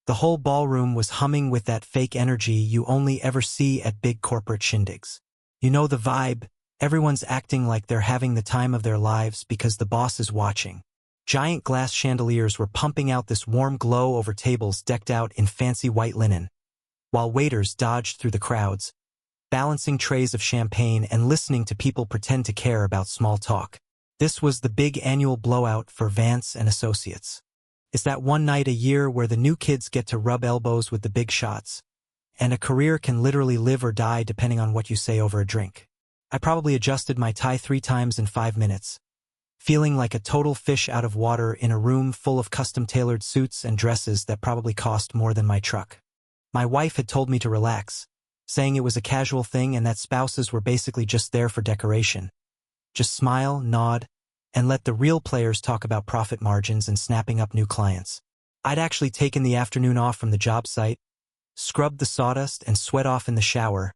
The whole ballroom was humming with that fake energy you only ever see at big corporate shindigs. You know the vibe, everyone's acting like they're having the time of their lives because the boss is watching. Giant glass chandeliers were pumping out this warm glow over tables decked out in fancy white linen, while waiters dodged through the crowds, balancing trays of champagne and listening to people pretend to care about small talk. This was the big annual blowout for Vance and Associates. It's that one night a year where the new kids get to rub elbows with the big shots, and a career can literally live or die depending on what you say over a drink. I probably adjusted my tie 3 times in 5 minutes, feeling like a total fish out of water in a room full of custom-tailored suits and dresses that probably cost more than my truck. My wife had told me to relax, saying it was a casual thing and that spouses were basically just there for decoration. Just smile, nod, and let the real players talk about profit margins and snapping up new clients. I'd actually taken the afternoon off from the job site, scrubbed the sawdust and sweat off in the shower,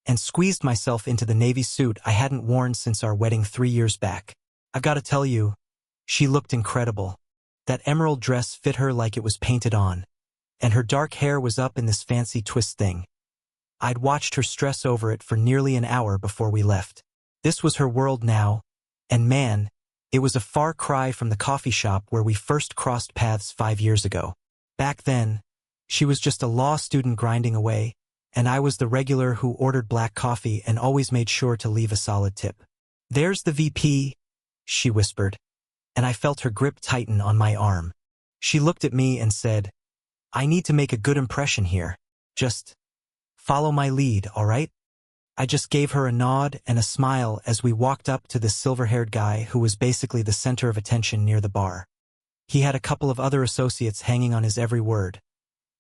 and squeezed myself into the navy suit I hadn't worn since our wedding 3 years back. I've got to tell you, she looked incredible. That emerald dress fit her like it was painted on, and her dark hair was up in this fancy twist thing. I'd watched her stress over it for nearly an hour before we left. This was her world now, and man, it was a far cry from the coffee shop where we first crossed paths 5 years ago. Back then, she was just a law student grinding away, and I was the regular who ordered black coffee and always made sure to leave a solid tip. "There's the VP," she whispered, and I felt her grip tighten on my arm. She looked at me and said, "I need to make a good impression here. Just follow my lead, all right?" I just gave her a nod and a smile as we walked up to this silver-haired guy who was basically the center of attention near the bar. He had a couple of other associates hanging on his every word.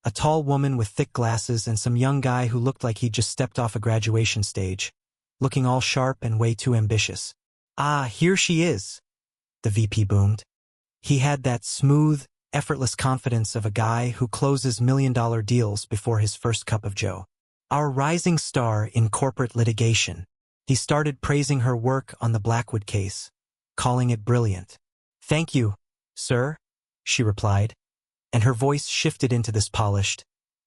A tall woman with thick glasses and some young guy who looked like he'd just stepped off a graduation stage, looking all sharp and way too ambitious. "Ah, here she is," the VP boomed. He had that smooth, effortless confidence of a guy who closes million-dollar deals before his first cup of joe. "Our rising star in corporate litigation." He started praising her work on the Blackwood case, calling it brilliant. "Thank you, sir," she replied, and her voice shifted into this polished,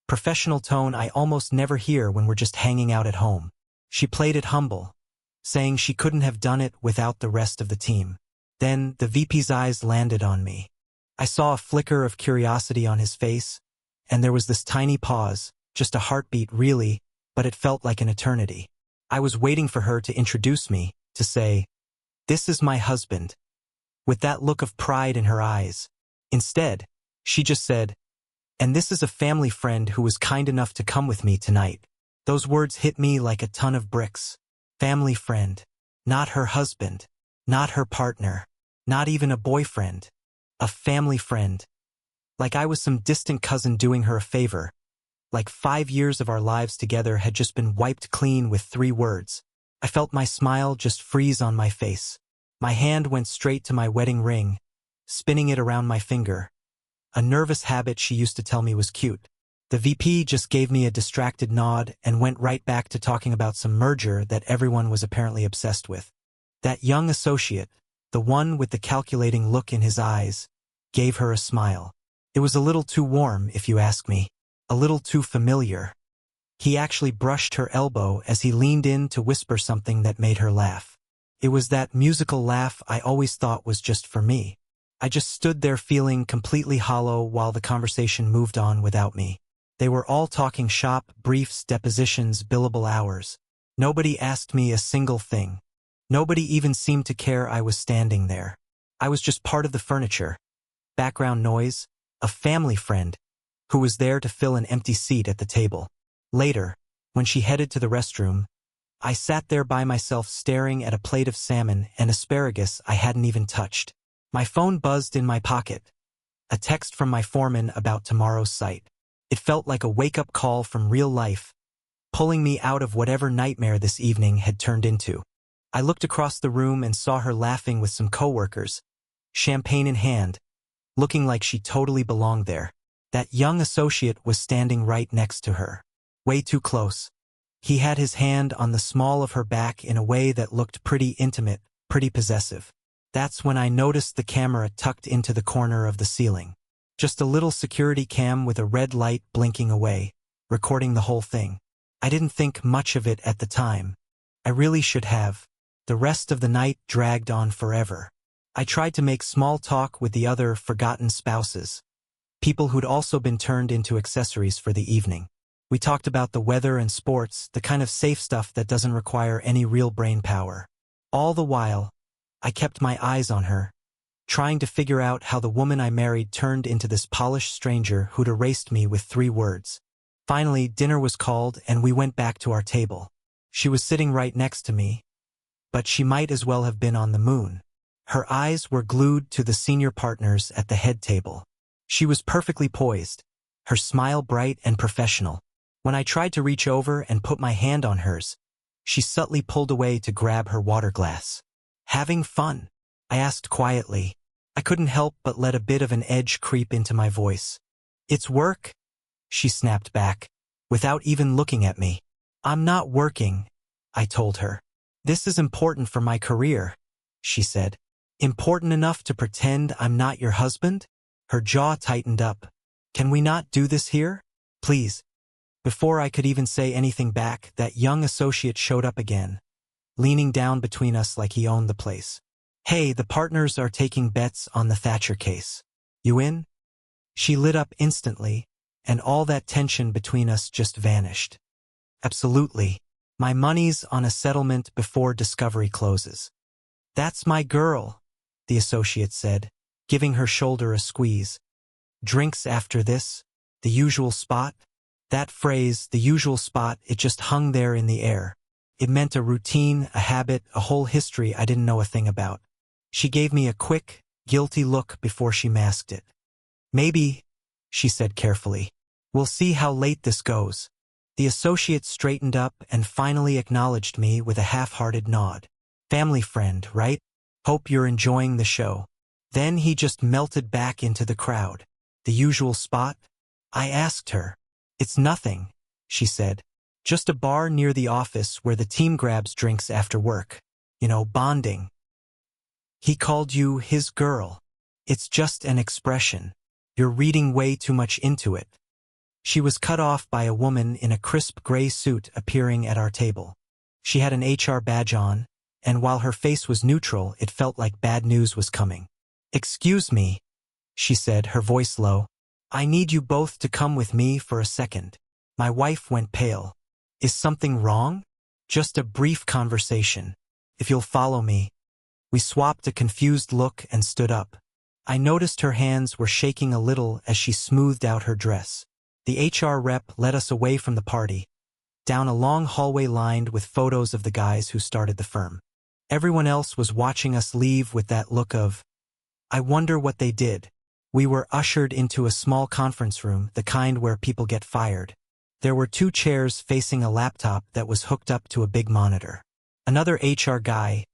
professional tone I almost never hear when we're just hanging out at home. She played it humble, saying she couldn't have done it without the rest of the team. Then the VP's eyes landed on me. I saw a flicker of curiosity on his face, and there was this tiny pause, just a heartbeat really, but it felt like an eternity. I was waiting for her to introduce me, to say, "This is my husband," with that look of pride in her eyes. Instead, she just said, "And this is a family friend who was kind enough to come with me tonight." Those words hit me like a ton of bricks. Family friend. Not her husband. Not her partner. Not even a boyfriend. A family friend. Like I was some distant cousin doing her a favor. Like 5 years of our lives together had just been wiped clean with 3 words. I felt my smile just freeze on my face. My hand went straight to my wedding ring, spinning it around my finger. A nervous habit she used to tell me was cute. The VP just gave me a distracted nod and went right back to talking about some merger that everyone was apparently obsessed with. That young associate, the one with the calculating look in his eyes, gave her a smile. It was a little too warm, if you ask me. A little too familiar. He actually brushed her elbow as he leaned in to whisper something that made her laugh. It was that musical laugh I always thought was just for me. I just stood there feeling completely hollow while the conversation moved on without me. They were all talking shop, briefs, depositions, billable hours. Nobody asked me a single thing. Nobody even seemed to care I was standing there. I was just part of the furniture. Background noise, a family friend, who was there to fill an empty seat at the table. Later, when she headed to the restroom, I sat there by myself staring at a plate of salmon and asparagus I hadn't even touched. My phone buzzed in my pocket. A text from my foreman about tomorrow's site. It felt like a wake-up call from real life, pulling me out of whatever nightmare this evening had turned into. I looked across the room and saw her laughing with some coworkers, champagne in hand, looking like she totally belonged there. That young associate was standing right next to her. Way too close. He had his hand on the small of her back in a way that looked pretty intimate, pretty possessive. That's when I noticed the camera tucked into the corner of the ceiling. Just a little security cam with a red light blinking away, recording the whole thing. I didn't think much of it at the time. I really should have. The rest of the night dragged on forever. I tried to make small talk with the other forgotten spouses, people who'd also been turned into accessories for the evening. We talked about the weather and sports, the kind of safe stuff that doesn't require any real brain power. All the while, I kept my eyes on her, trying to figure out how the woman I married turned into this polished stranger who'd erased me with 3 words. Finally, dinner was called and we went back to our table. She was sitting right next to me, but she might as well have been on the moon. Her eyes were glued to the senior partners at the head table. She was perfectly poised, her smile bright and professional. When I tried to reach over and put my hand on hers, she subtly pulled away to grab her water glass. "Having fun?" I asked quietly. I couldn't help but let a bit of an edge creep into my voice. "It's work," she snapped back, without even looking at me. "I'm not working," I told her. "This is important for my career," she said. "Important enough to pretend I'm not your husband?" Her jaw tightened up. "Can we not do this here? Please." Before I could even say anything back, that young associate showed up again, leaning down between us like he owned the place. "Hey, the partners are taking bets on the Thatcher case. You in?" She lit up instantly, and all that tension between us just vanished. "Absolutely. My money's on a settlement before discovery closes." "That's my girl," the associate said, giving her shoulder a squeeze. "Drinks after this? The usual spot?" That phrase, the usual spot, it just hung there in the air. It meant a routine, a habit, a whole history I didn't know a thing about. She gave me a quick, guilty look before she masked it. "Maybe," she said carefully. "We'll see how late this goes." The associate straightened up and finally acknowledged me with a half-hearted nod. "Family friend, right? Hope you're enjoying the show." Then he just melted back into the crowd. "The usual spot?" I asked her. "It's nothing," she said. "Just a bar near the office where the team grabs drinks after work. You know, bonding." "He called you his girl." "It's just an expression. You're reading way too much into it." She was cut off by a woman in a crisp gray suit appearing at our table. She had an HR badge on, and while her face was neutral, it felt like bad news was coming. "Excuse me," she said, her voice low. "I need you both to come with me for a second." My wife went pale. "Is something wrong?" "Just a brief conversation. If you'll follow me." We swapped a confused look and stood up. I noticed her hands were shaking a little as she smoothed out her dress. The HR rep led us away from the party, down a long hallway lined with photos of the guys who started the firm. Everyone else was watching us leave with that look of, "I wonder what they did." We were ushered into a small conference room, the kind where people get fired. There were 2 chairs facing a laptop that was hooked up to a big monitor. Another HR guy,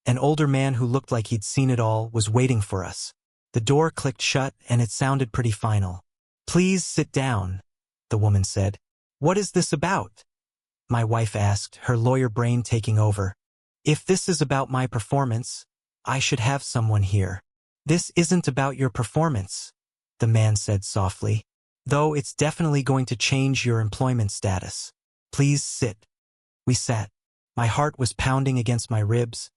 an older man who looked like he'd seen it all, was waiting for us. The door clicked shut and it sounded pretty final. "Please sit down," the woman said. "What is this about?" My wife asked, her lawyer brain taking over. "If this is about my performance, I should have someone here." "This isn't about your performance," the man said softly, "though it's definitely going to change your employment status. Please sit." We sat. My heart was pounding against my ribs,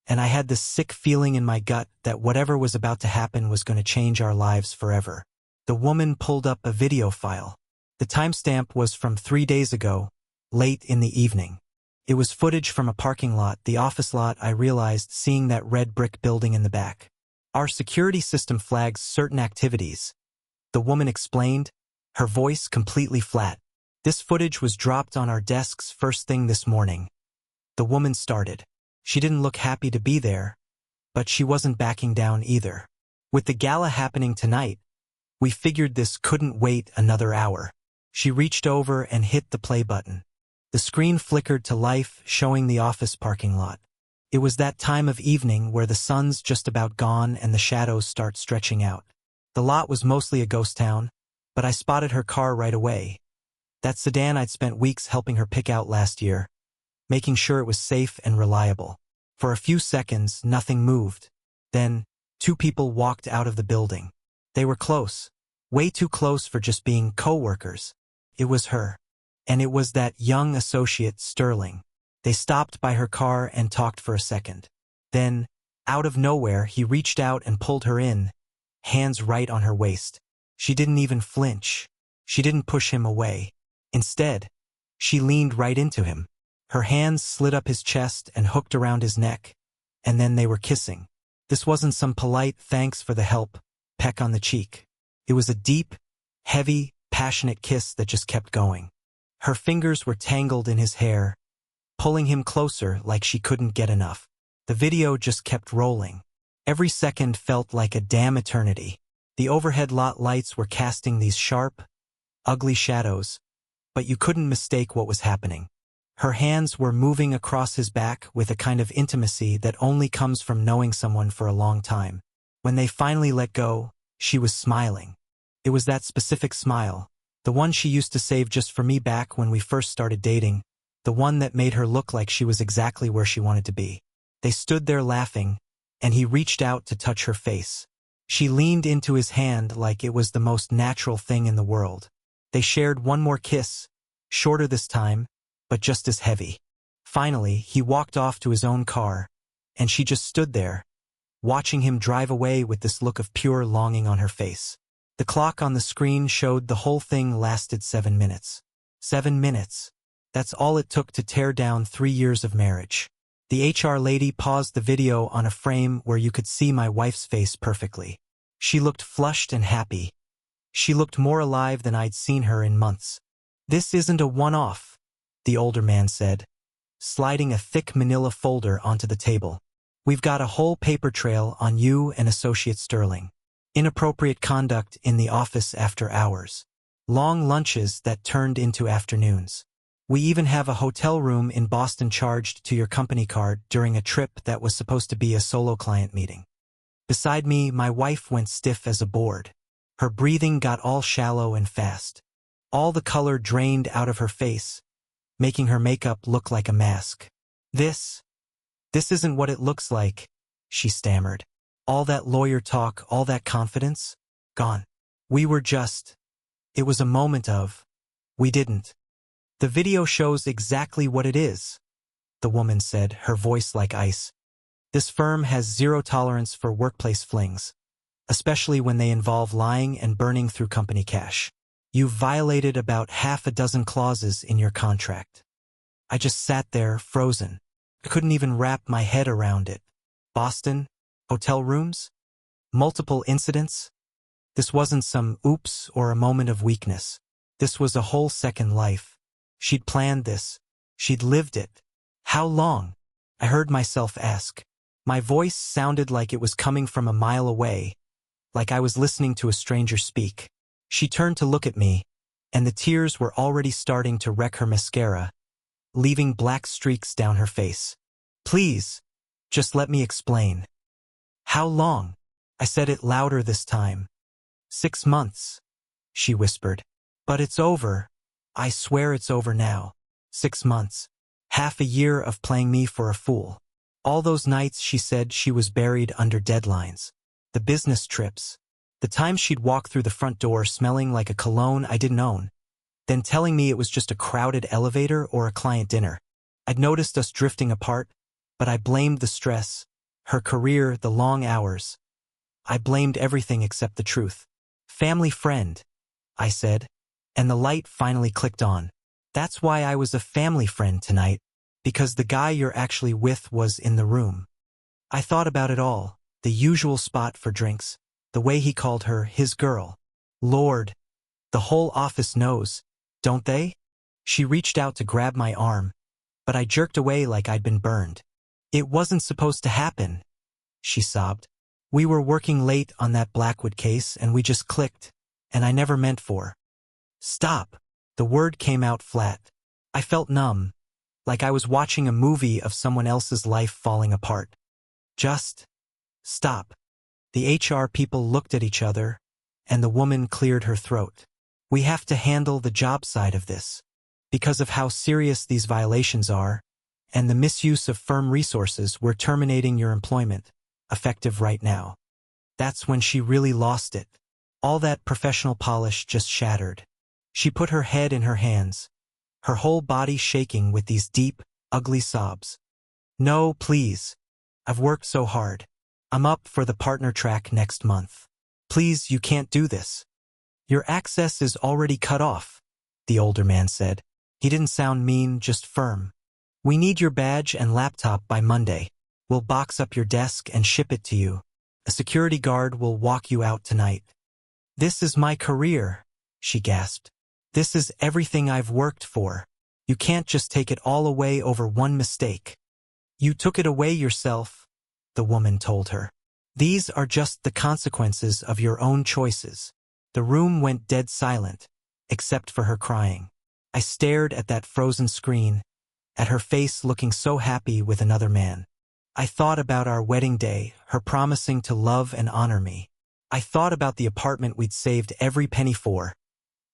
and I had this sick feeling in my gut that whatever was about to happen was going to change our lives forever. The woman pulled up a video file. The timestamp was from 3 days ago, late in the evening. It was footage from a parking lot, the office lot, I realized, seeing that red brick building in the back. "Our security system flags certain activities," the woman explained, her voice completely flat. "This footage was dropped on our desks first thing this morning." The woman started. She didn't look happy to be there, but she wasn't backing down either. "With the gala happening tonight, we figured this couldn't wait another hour." She reached over and hit the play button. The screen flickered to life, showing the office parking lot. It was that time of evening where the sun's just about gone and the shadows start stretching out. The lot was mostly a ghost town, but I spotted her car right away. That sedan I'd spent weeks helping her pick out last year, making sure it was safe and reliable. For a few seconds, nothing moved. Then, 2 people walked out of the building. They were close, Way too close for just being co-workers. It was her. And it was that young associate, Sterling. They stopped by her car and talked for a second. Then, out of nowhere, he reached out and pulled her in, hands right on her waist. She didn't even flinch. She didn't push him away. Instead, she leaned right into him. Her hands slid up his chest and hooked around his neck, and then they were kissing. This wasn't some polite thanks for the help, peck on the cheek. It was a deep, heavy, passionate kiss that just kept going. Her fingers were tangled in his hair, pulling him closer like she couldn't get enough. The video just kept rolling. Every second felt like a damn eternity. The overhead lot lights were casting these sharp, ugly shadows, but you couldn't mistake what was happening. Her hands were moving across his back with a kind of intimacy that only comes from knowing someone for a long time. When they finally let go, she was smiling. It was that specific smile, the one she used to save just for me back when we first started dating, the one that made her look like she was exactly where she wanted to be. They stood there laughing, and he reached out to touch her face. She leaned into his hand like it was the most natural thing in the world. They shared one more kiss, shorter this time, but just as heavy. Finally, he walked off to his own car, and she just stood there, watching him drive away with this look of pure longing on her face. The clock on the screen showed the whole thing lasted 7 minutes. 7 minutes. That's all it took to tear down 3 years of marriage. The HR lady paused the video on a frame where you could see my wife's face perfectly. She looked flushed and happy. She looked more alive than I'd seen her in months. "This isn't a one-off," the older man said, sliding a thick manila folder onto the table. "We've got a whole paper trail on you and Associate Sterling. Inappropriate conduct in the office after hours. Long lunches that turned into afternoons. We even have a hotel room in Boston charged to your company card during a trip that was supposed to be a solo client meeting." Beside me, my wife went stiff as a board. Her breathing got all shallow and fast. All the color drained out of her face, making her makeup look like a mask. This isn't what it looks like," she stammered. "All that lawyer talk, all that confidence, gone. It was a moment of, we didn't." "The video shows exactly what it is," the woman said, her voice like ice. "This firm has zero tolerance for workplace flings, especially when they involve lying and burning through company cash. You've violated about half a dozen clauses in your contract." I just sat there, frozen. I couldn't even wrap my head around it. Boston? Hotel rooms? Multiple incidents? This wasn't some oops or a moment of weakness. This was a whole second life. She'd planned this. She'd lived it. How long? I heard myself ask. My voice sounded like it was coming from a mile away, like I was listening to a stranger speak. She turned to look at me, and the tears were already starting to wreck her mascara, leaving black streaks down her face. "Please, just let me explain." "How long?" I said it louder this time. 6 months, she whispered. "But it's over. I swear it's over now. 6 months. Half a year of playing me for a fool. All those nights she said she was buried under deadlines. The business trips. The times she'd walk through the front door smelling like a cologne I didn't own, then telling me it was just a crowded elevator or a client dinner. I'd noticed us drifting apart, but I blamed the stress, her career, the long hours. I blamed everything except the truth. "Family friend," I said, and the light finally clicked on. "That's why I was a family friend tonight, because the guy you're actually with was in the room." I thought about it all, the usual spot for drinks, the way he called her his girl. Lord, the whole office knows, don't they? She reached out to grab my arm, but I jerked away like I'd been burned. "It wasn't supposed to happen," she sobbed. "We were working late on that Blackwood case and we just clicked, and I never meant for." "Stop." The word came out flat. I felt numb, like I was watching a movie of someone else's life falling apart. "Just stop." The HR people looked at each other, and the woman cleared her throat. "We have to handle the job side of this. Because of how serious these violations are, and the misuse of firm resources, we're terminating your employment, effective right now." That's when she really lost it. All that professional polish just shattered. She put her head in her hands, her whole body shaking with these deep, ugly sobs. No, please. I've worked so hard. I'm up for the partner track next month. Please, you can't do this. Your access is already cut off, the older man said. He didn't sound mean, just firm. We need your badge and laptop by Monday. We'll box up your desk and ship it to you. A security guard will walk you out tonight. This is my career, she gasped. This is everything I've worked for. You can't just take it all away over one mistake. You took it away yourself, the woman told her. These are just the consequences of your own choices. The room went dead silent, except for her crying. I stared at that frozen screen, at her face looking so happy with another man. I thought about our wedding day, her promising to love and honor me. I thought about the apartment we'd saved every penny for,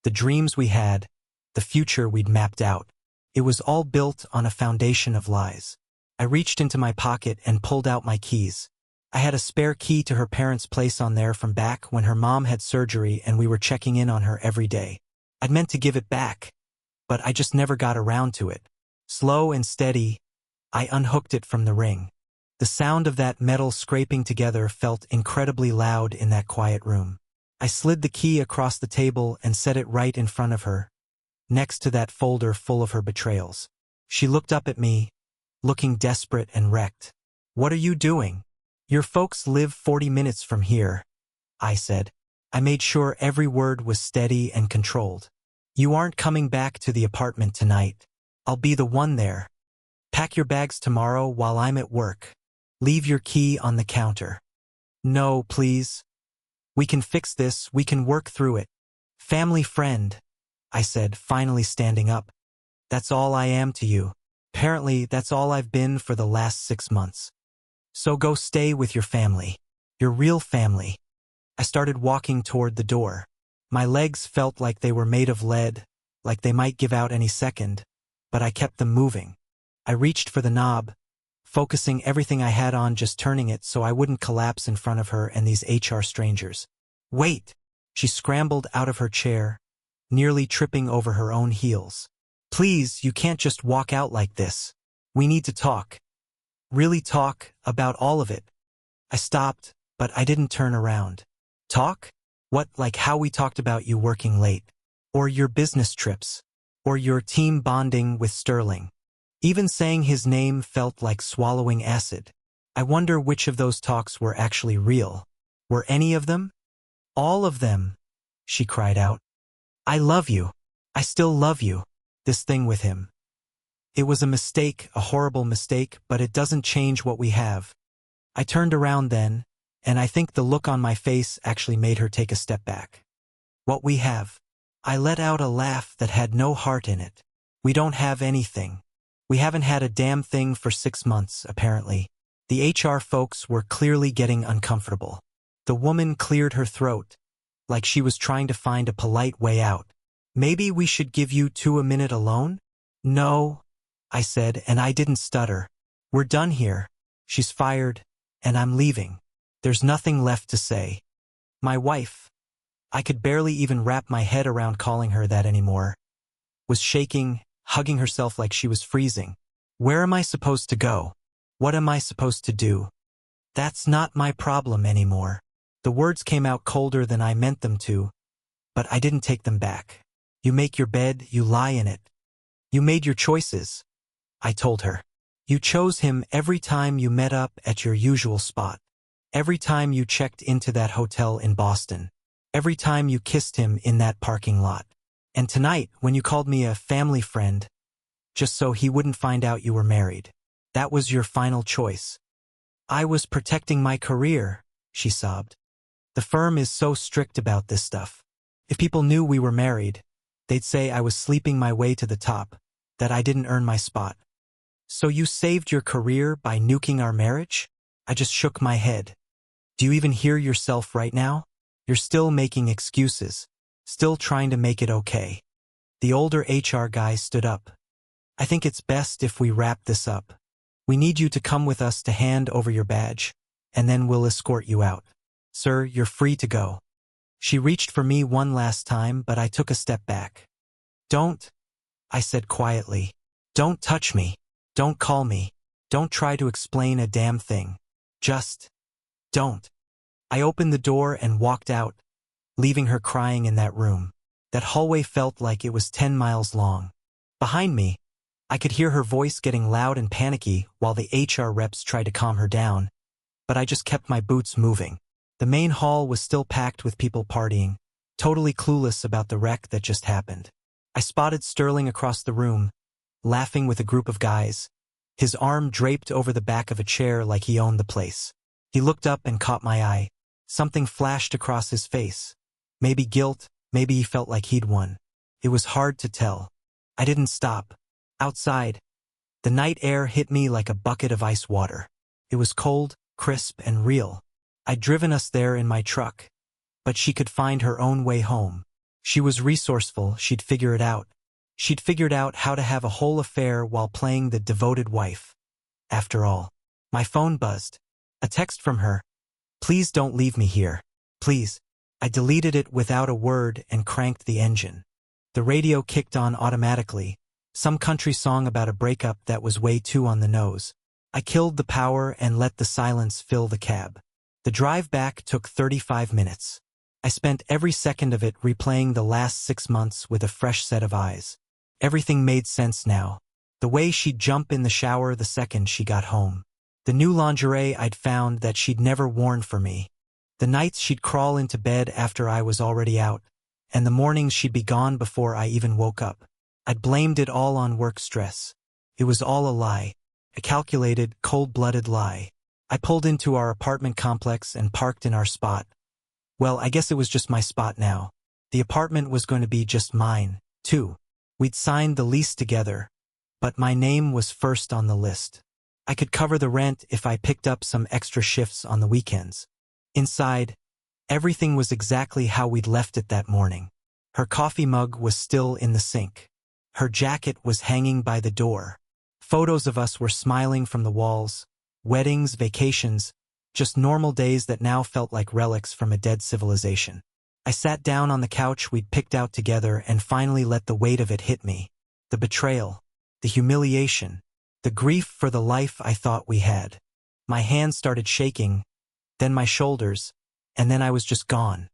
the dreams we had, the future we'd mapped out. It was all built on a foundation of lies. I reached into my pocket and pulled out my keys. I had a spare key to her parents' place on there from back when her mom had surgery and we were checking in on her every day. I'd meant to give it back, but I just never got around to it. Slow and steady, I unhooked it from the ring. The sound of that metal scraping together felt incredibly loud in that quiet room. I slid the key across the table and set it right in front of her, next to that folder full of her betrayals. She looked up at me, looking desperate and wrecked. What are you doing? Your folks live 40 minutes from here, I said. I made sure every word was steady and controlled. You aren't coming back to the apartment tonight. I'll be the one there. Pack your bags tomorrow while I'm at work. Leave your key on the counter. No, please. We can fix this, we can work through it. Family friend, I said, finally standing up. That's all I am to you. Apparently, that's all I've been for the last 6 months. So go stay with your family. Your real family. I started walking toward the door. My legs felt like they were made of lead, like they might give out any second, but I kept them moving. I reached for the knob, focusing everything I had on just turning it so I wouldn't collapse in front of her and these HR strangers. Wait! She scrambled out of her chair, nearly tripping over her own heels. Please, you can't just walk out like this. We need to talk. Really talk about all of it. I stopped, but I didn't turn around. Talk? What, like how we talked about you working late? Or your business trips? Or your team bonding with Sterling? Even saying his name felt like swallowing acid. I wonder which of those talks were actually real. Were any of them? All of them, she cried out. I love you. I still love you. This thing with him. It was a mistake, a horrible mistake, but it doesn't change what we have. I turned around then, and I think the look on my face actually made her take a step back. What we have. I let out a laugh that had no heart in it. We don't have anything. We haven't had a damn thing for 6 months, apparently. The HR folks were clearly getting uncomfortable. The woman cleared her throat, like she was trying to find a polite way out. Maybe we should give you 2 a minute alone? No, I said, and I didn't stutter. We're done here. She's fired, and I'm leaving. There's nothing left to say. My wife, I could barely even wrap my head around calling her that anymore, was shaking, hugging herself like she was freezing. Where am I supposed to go? What am I supposed to do? That's not my problem anymore. The words came out colder than I meant them to, but I didn't take them back. You make your bed, you lie in it. You made your choices, I told her. You chose him every time you met up at your usual spot. Every time you checked into that hotel in Boston. Every time you kissed him in that parking lot. And tonight, when you called me a family friend, just so he wouldn't find out you were married. That was your final choice. I was protecting my career, she sobbed. The firm is so strict about this stuff. If people knew we were married, they'd say I was sleeping my way to the top, that I didn't earn my spot. So you saved your career by nuking our marriage? I just shook my head. Do you even hear yourself right now? You're still making excuses. Still trying to make it okay. The older HR guy stood up. I think it's best if we wrap this up. We need you to come with us to hand over your badge, and then we'll escort you out. Sir, you're free to go. She reached for me one last time, but I took a step back. "Don't," I said quietly. "Don't touch me. Don't call me. Don't try to explain a damn thing. Just don't." I opened the door and walked out, leaving her crying in that room. That hallway felt like it was 10 miles long. Behind me, I could hear her voice getting loud and panicky while the HR reps tried to calm her down, but I just kept my boots moving. The main hall was still packed with people partying, totally clueless about the wreck that just happened. I spotted Sterling across the room, laughing with a group of guys, his arm draped over the back of a chair like he owned the place. He looked up and caught my eye. Something flashed across his face. Maybe guilt, maybe he felt like he'd won. It was hard to tell. I didn't stop. Outside, the night air hit me like a bucket of ice water. It was cold, crisp, and real. I'd driven us there in my truck, but she could find her own way home. She was resourceful, she'd figure it out. She'd figured out how to have a whole affair while playing the devoted wife. After all, my phone buzzed. A text from her. "Please don't leave me here. Please." I deleted it without a word and cranked the engine. The radio kicked on automatically, some country song about a breakup that was way too on the nose. I killed the power and let the silence fill the cab. The drive back took 35 minutes. I spent every second of it replaying the last 6 months with a fresh set of eyes. Everything made sense now. The way she'd jump in the shower the second she got home. The new lingerie I'd found that she'd never worn for me. The nights she'd crawl into bed after I was already out, and the mornings she'd be gone before I even woke up. I'd blamed it all on work stress. It was all a lie. A calculated, cold-blooded lie. I pulled into our apartment complex and parked in our spot. Well, I guess it was just my spot now. The apartment was going to be just mine, too. We'd signed the lease together, but my name was first on the list. I could cover the rent if I picked up some extra shifts on the weekends. Inside, everything was exactly how we'd left it that morning. Her coffee mug was still in the sink. Her jacket was hanging by the door. Photos of us were smiling from the walls. Weddings, vacations, just normal days that now felt like relics from a dead civilization. I sat down on the couch we'd picked out together and finally let the weight of it hit me. The betrayal, the humiliation, the grief for the life I thought we had. My hands started shaking, then my shoulders, and then I was just gone.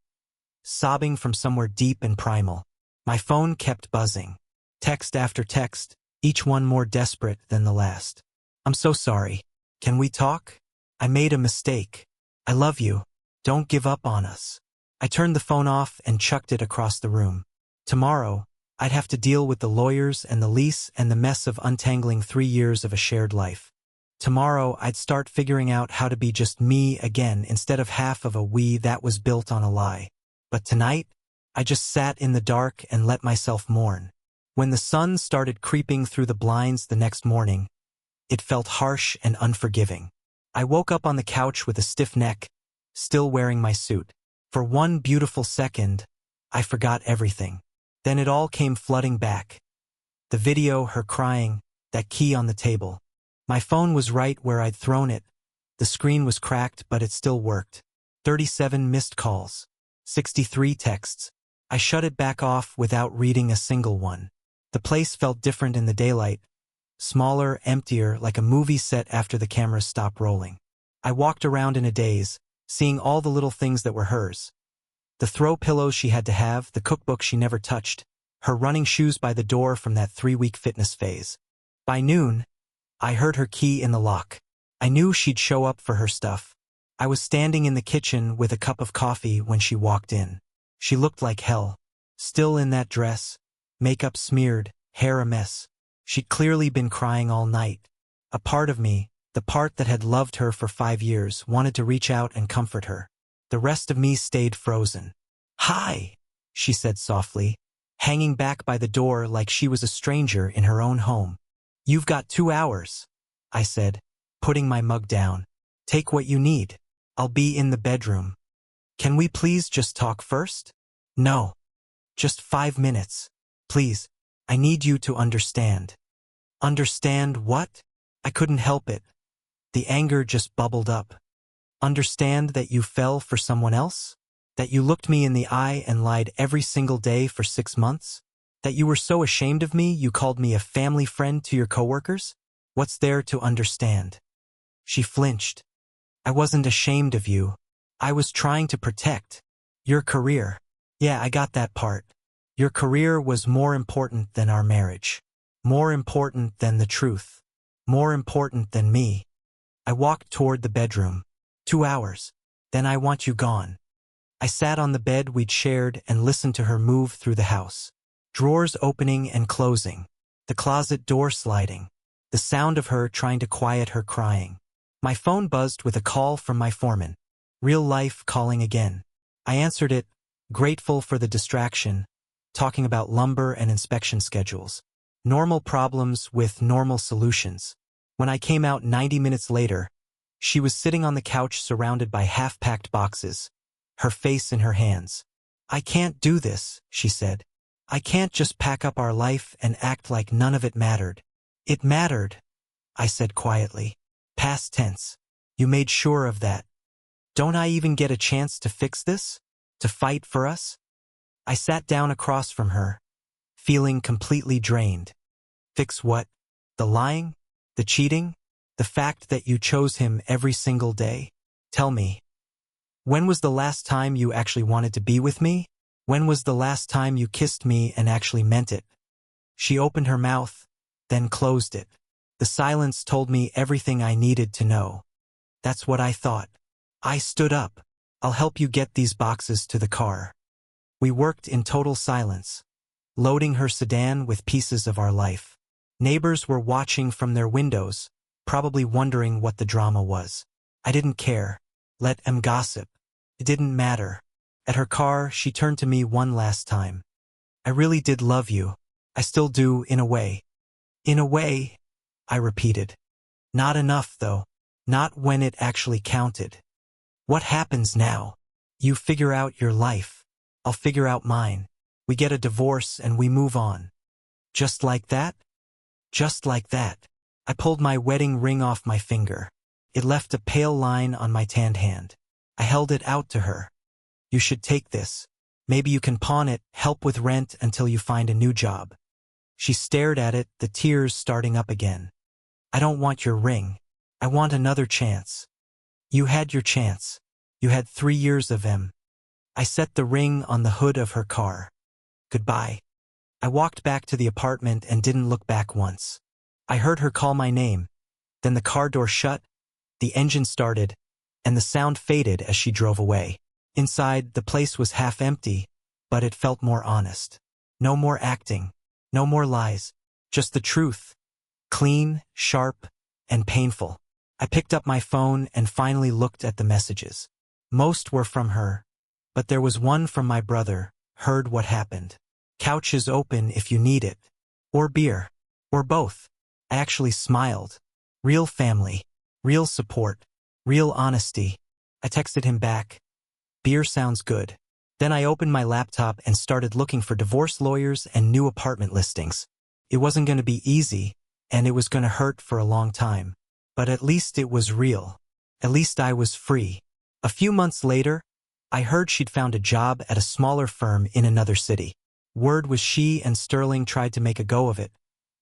Sobbing from somewhere deep and primal. My phone kept buzzing. Text after text, each one more desperate than the last. "I'm so sorry. Can we talk? I made a mistake. I love you. Don't give up on us." I turned the phone off and chucked it across the room. Tomorrow, I'd have to deal with the lawyers and the lease and the mess of untangling 3 years of a shared life. Tomorrow, I'd start figuring out how to be just me again instead of half of a we that was built on a lie. But tonight, I just sat in the dark and let myself mourn. When the sun started creeping through the blinds the next morning, it felt harsh and unforgiving. I woke up on the couch with a stiff neck, still wearing my suit. For one beautiful second, I forgot everything. Then it all came flooding back. The video, her crying, that key on the table. My phone was right where I'd thrown it. The screen was cracked, but it still worked. 37 missed calls. 63 texts. I shut it back off without reading a single one. The place felt different in the daylight. Smaller, emptier, like a movie set after the cameras stopped rolling. I walked around in a daze, seeing all the little things that were hers. The throw pillows she had to have, the cookbook she never touched, her running shoes by the door from that 3-week fitness phase. By noon, I heard her key in the lock. I knew she'd show up for her stuff. I was standing in the kitchen with a cup of coffee when she walked in. She looked like hell. Still in that dress, makeup smeared, hair a mess. She'd clearly been crying all night. A part of me, the part that had loved her for 5 years, wanted to reach out and comfort her. The rest of me stayed frozen. "Hi," she said softly, hanging back by the door like she was a stranger in her own home. "You've got 2 hours," I said, putting my mug down. "Take what you need. I'll be in the bedroom. Can we please just talk first?" "No. Just 5 minutes. Please. I need you to understand." "Understand what?" I couldn't help it. The anger just bubbled up. "Understand that you fell for someone else?" That you looked me in the eye and lied every single day for 6 months? That you were so ashamed of me you called me a family friend to your coworkers? What's there to understand? She flinched. I wasn't ashamed of you. I was trying to protect your career. Yeah, I got that part. Your career was more important than our marriage. More important than the truth. More important than me. I walked toward the bedroom. 2 hours. Then I want you gone. I sat on the bed we'd shared and listened to her move through the house. Drawers opening and closing. The closet door sliding. The sound of her trying to quiet her crying. My phone buzzed with a call from my foreman. Real life calling again. I answered it, grateful for the distraction, talking about lumber and inspection schedules. Normal problems with normal solutions. When I came out 90 minutes later, she was sitting on the couch surrounded by half-packed boxes, her face in her hands. I can't do this, she said. I can't just pack up our life and act like none of it mattered. It mattered, I said quietly. Past tense. You made sure of that. Don't I even get a chance to fix this? To fight for us? I sat down across from her, feeling completely drained. Fix what? The lying? The cheating? The fact that you chose him every single day? Tell me. When was the last time you actually wanted to be with me? When was the last time you kissed me and actually meant it? She opened her mouth, then closed it. The silence told me everything I needed to know. That's what I thought. I stood up. I'll help you get these boxes to the car. We worked in total silence, loading her sedan with pieces of our life. Neighbors were watching from their windows, probably wondering what the drama was. I didn't care. Let them gossip. It didn't matter. At her car, she turned to me one last time. I really did love you. I still do, in a way. In a way, I repeated. Not enough, though. Not when it actually counted. What happens now? You figure out your life. I'll figure out mine. We get a divorce and we move on. Just like that? Just like that. I pulled my wedding ring off my finger. It left a pale line on my tanned hand. I held it out to her. You should take this. Maybe you can pawn it, help with rent until you find a new job. She stared at it, the tears starting up again. I don't want your ring. I want another chance. You had your chance. You had 3 years of them. I set the ring on the hood of her car. Goodbye. I walked back to the apartment and didn't look back once. I heard her call my name. Then the car door shut, the engine started, and the sound faded as she drove away. Inside, the place was half empty, but it felt more honest. No more acting. No more lies. Just the truth. Clean, sharp, and painful. I picked up my phone and finally looked at the messages. Most were from her, but there was one from my brother. Heard what happened. Couch is open if you need it. Or beer. Or both. I actually smiled. Real family. Real support. Real honesty. I texted him back. Beer sounds good. Then I opened my laptop and started looking for divorce lawyers and new apartment listings. It wasn't going to be easy, and it was going to hurt for a long time. But at least it was real. At least I was free. A few months later, I heard she'd found a job at a smaller firm in another city. Word was she and Sterling tried to make a go of it,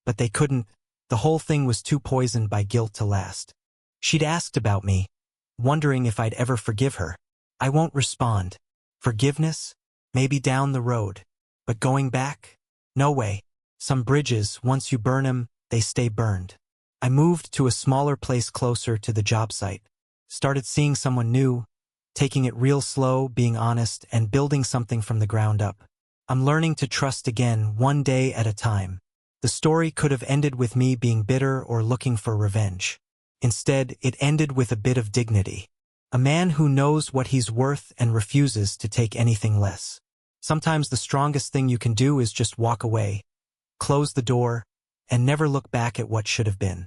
but they couldn't. The whole thing was too poisoned by guilt to last. She'd asked about me, wondering if I'd ever forgive her. I won't respond. Forgiveness? Maybe down the road. But going back? No way. Some bridges, once you burn them, they stay burned. I moved to a smaller place closer to the job site. Started seeing someone new, taking it real slow, being honest, and building something from the ground up. I'm learning to trust again, one day at a time. The story could have ended with me being bitter or looking for revenge. Instead, it ended with a bit of dignity. A man who knows what he's worth and refuses to take anything less. Sometimes the strongest thing you can do is just walk away, close the door, and never look back at what should have been.